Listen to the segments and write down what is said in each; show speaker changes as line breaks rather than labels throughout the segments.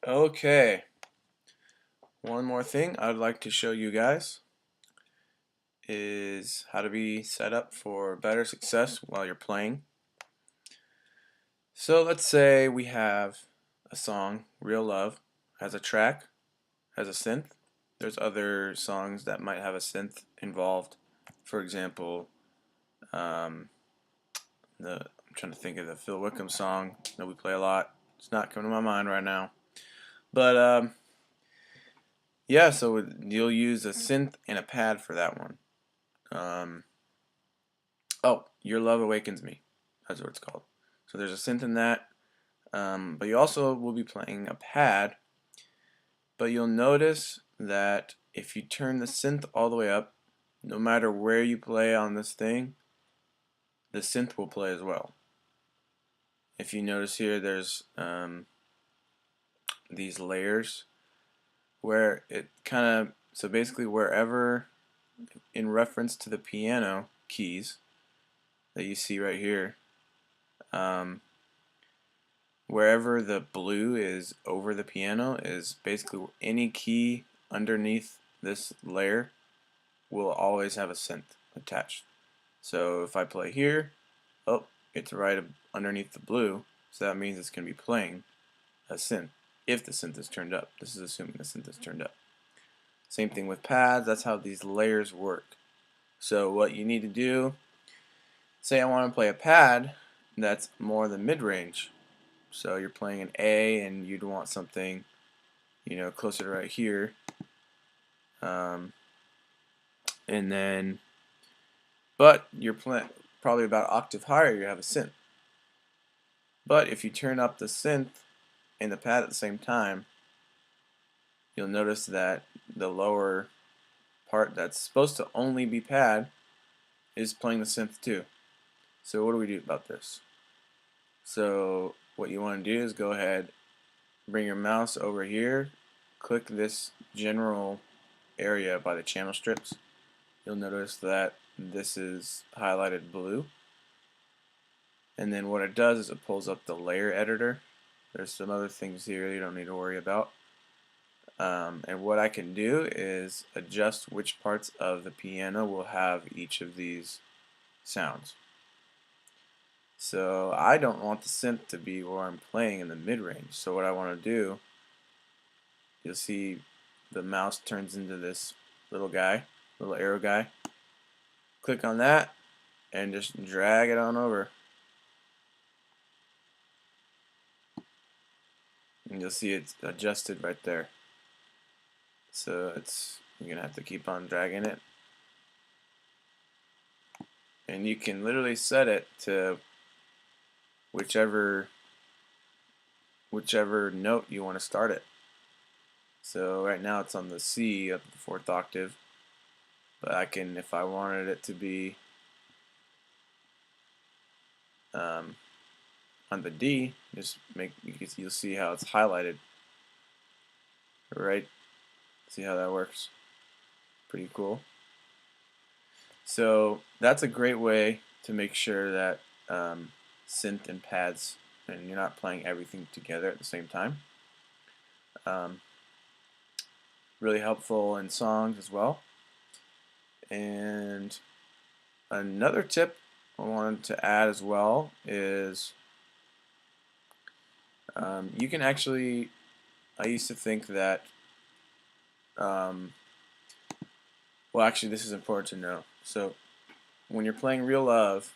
Okay, one more thing I'd like to show you guys is how to be set up for better success while you're playing. So let's say we have a song, Real Love, has a track, has a synth. There's other songs that might have a synth involved. For example, um, I'm trying to think of the Phil Wickham song that we play a lot. It's not coming to my mind right now. But yeah, so you'll use a synth and a pad for that one. Um, Oh, Your Love Awakens Me. That's what it's called. So there's a synth in that. But you also will be playing a pad. But you'll notice that if you turn the synth all the way up, no matter where you play on this thing, the synth will play as well. If you notice here, there's these layers where it kind of, so basically wherever in reference to the piano keys that you see right here, um, wherever the blue is over the piano is basically any key underneath this layer will always have a synth attached. So if I play here, oh, it's right underneath the blue, so that means it's going to be playing a synth if the synth is turned up. This is assuming the synth is turned up. Same thing with pads, that's how these layers work. So what you need to do, say I want to play a pad that's more the mid-range. So you're playing an A and you'd want something, closer to right here. Um, and then, but you're playing probably about octave higher, you have a synth. But if you turn up the synth and the pad at the same time, you'll notice that the lower part that's supposed to only be pad is playing the synth too. So what do we do about this? So what you want to do is go ahead, bring your mouse over here, click this general area by the channel strips. You'll notice that this is highlighted blue. And then what it does is it pulls up the layer editor. There's some other things here you don't need to worry about. And what I can do is adjust which parts of the piano will have each of these sounds. So I don't want the synth to be where I'm playing in the mid-range. So what I want to do, you'll see the mouse turns into this little guy, little arrow guy. Click on that and just drag it on over. And you'll see it's adjusted right there. So you're gonna have to keep on dragging it. And you can literally set it to whichever note you want to start it. So right now it's on the C up the 4th octave, but I can, if I wanted it to be on the D, you'll see how it's highlighted. Right? See how that works? Pretty cool. So that's a great way to make sure that synth and pads, and you're not playing everything together at the same time. Really helpful in songs as well. And another tip I wanted to add as well is you can actually, I used to think that, well actually this is important to know. So when you're playing Real Love,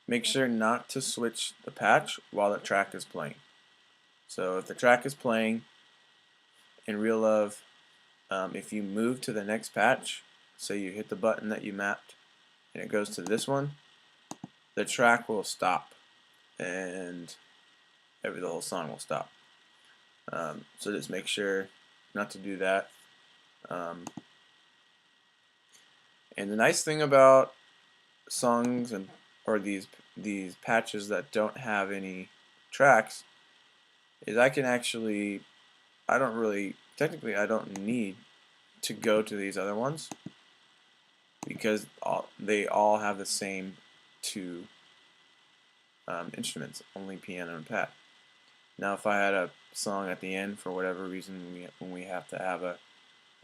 make sure not to switch the patch while the track is playing. So if the track is playing in Real Love, if you move to the next patch, say you hit the button that you mapped and it goes to this one, the track will stop and the whole song will stop. So just make sure not to do that. And the nice thing about songs or these patches that don't have any tracks is I can actually, I don't need to go to these other ones because they all have the same two instruments, only piano and pad. Now if I had a song at the end for whatever reason when we have to have a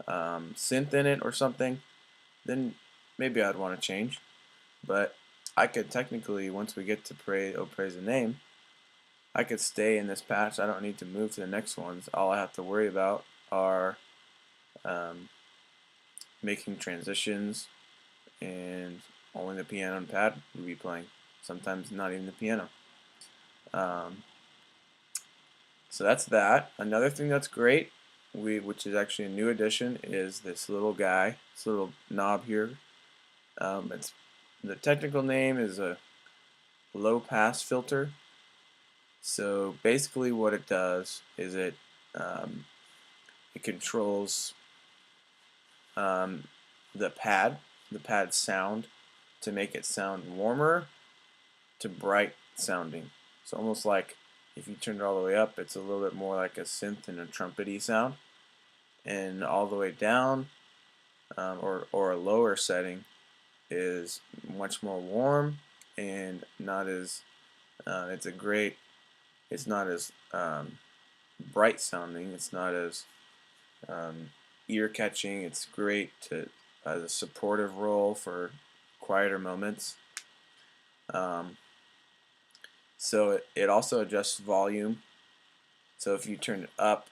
synth in it or something, then maybe I'd want to change. But I could technically, once we get to Pray, Oh Praise the Name, I could stay in this patch. I don't need to move to the next ones. All I have to worry about are um, making transitions, and only the piano and pad will be playing. Sometimes not even the piano. Um, so that's that. Another thing that's great, which is actually a new addition, is this little guy, this little knob here. It's the technical name is a low pass filter. So basically, what it does is um, it controls um, the pad sound to make it sound warmer to bright sounding. So almost like if you turn it all the way up, it's a little bit more like a synth and a trumpety sound, and all the way down or a lower setting is much more warm and not as it's not as bright sounding. It's not as ear catching. It's great to as a supportive role for quieter moments. Um, so it also adjusts volume. So if you turn it up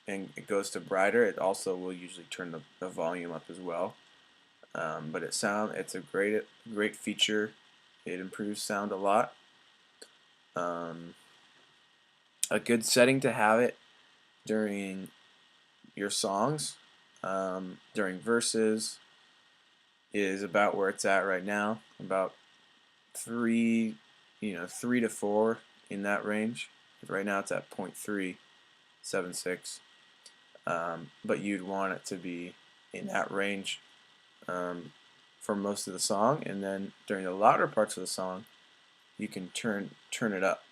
and it goes to brighter, it also will usually turn the volume up as well. But it's a great feature. It improves sound a lot. Um, a good setting to have it during your songs, during verses, is about where it's at right now, about 3, 3 to 4 in that range. Right now it's at 0.376, but you'd want it to be in that range for most of the song, and then during the louder parts of the song, you can turn it up,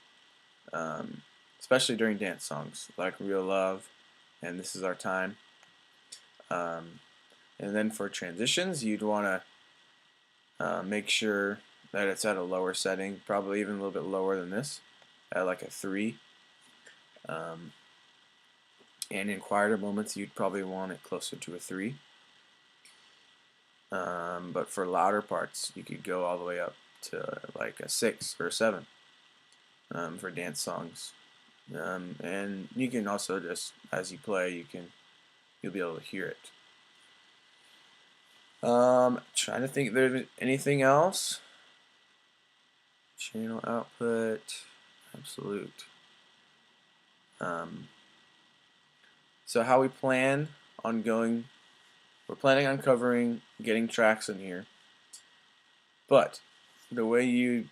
especially during dance songs like Real Love and This Is Our Time. And then for transitions, you'd want to make sure that it's at a lower setting, probably even a little bit lower than this, at like a 3. Um, and in quieter moments, you'd probably want it closer to a 3. But for louder parts, you could go all the way up to like a 6 or a 7 for dance songs. And you can also just, as you play, you'll be able to hear it. Trying to think if there's anything else. Channel output, absolute. So how we plan on going, we're planning on covering getting tracks in here. But the way you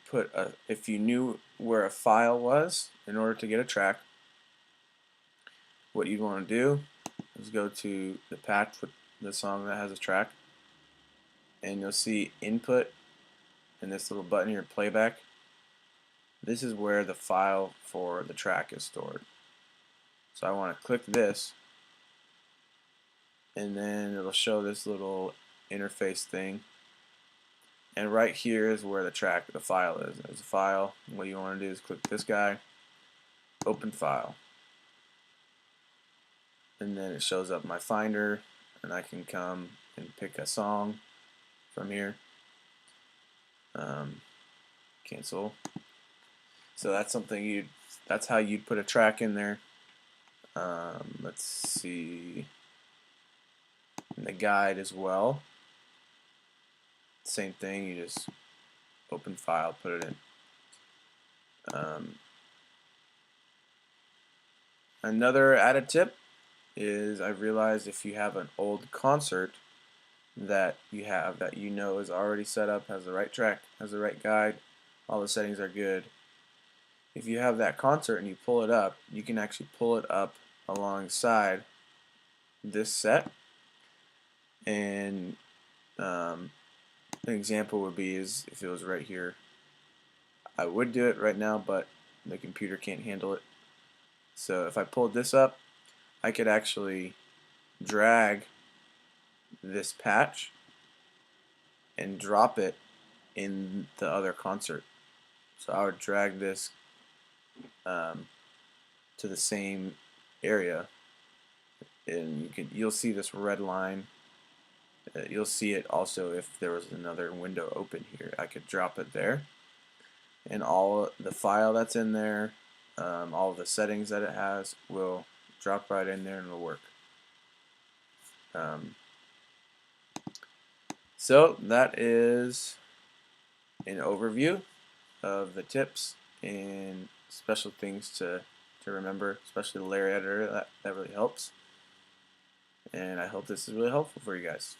if you knew where a file was in order to get a track, what you'd want to do is go to the patch with the song that has a track, and you'll see input and this little button here, playback. This is where the file for the track is stored. So I want to click this, and then it'll show this little interface thing. And right here is where the file is. There's a file. What you want to do is click this guy, open file. And then it shows up my Finder, and I can come and pick a song from here. Cancel. So that's how you'd put a track in there. Let's see. In the guide as well. Same thing, you just open file, put it in. Another added tip is I've realized if you have an old concert that you know is already set up, has the right track, has the right guide, all the settings are good. If you have that concert and you pull it up, you can actually pull it up alongside this set. And an example would be is if it was right here. I would do it right now, but the computer can't handle it. So if I pulled this up, I could actually drag this patch and drop it in the other concert. So I would drag this to the same area, and you'll see this red line. You'll see it also if there was another window open here. I could drop it there, and all the file that's in there, all the settings that it has will drop right in there and it'll work. Um, so that is an overview of the tips and special things to remember, especially the layer editor. That really helps. And I hope this is really helpful for you guys.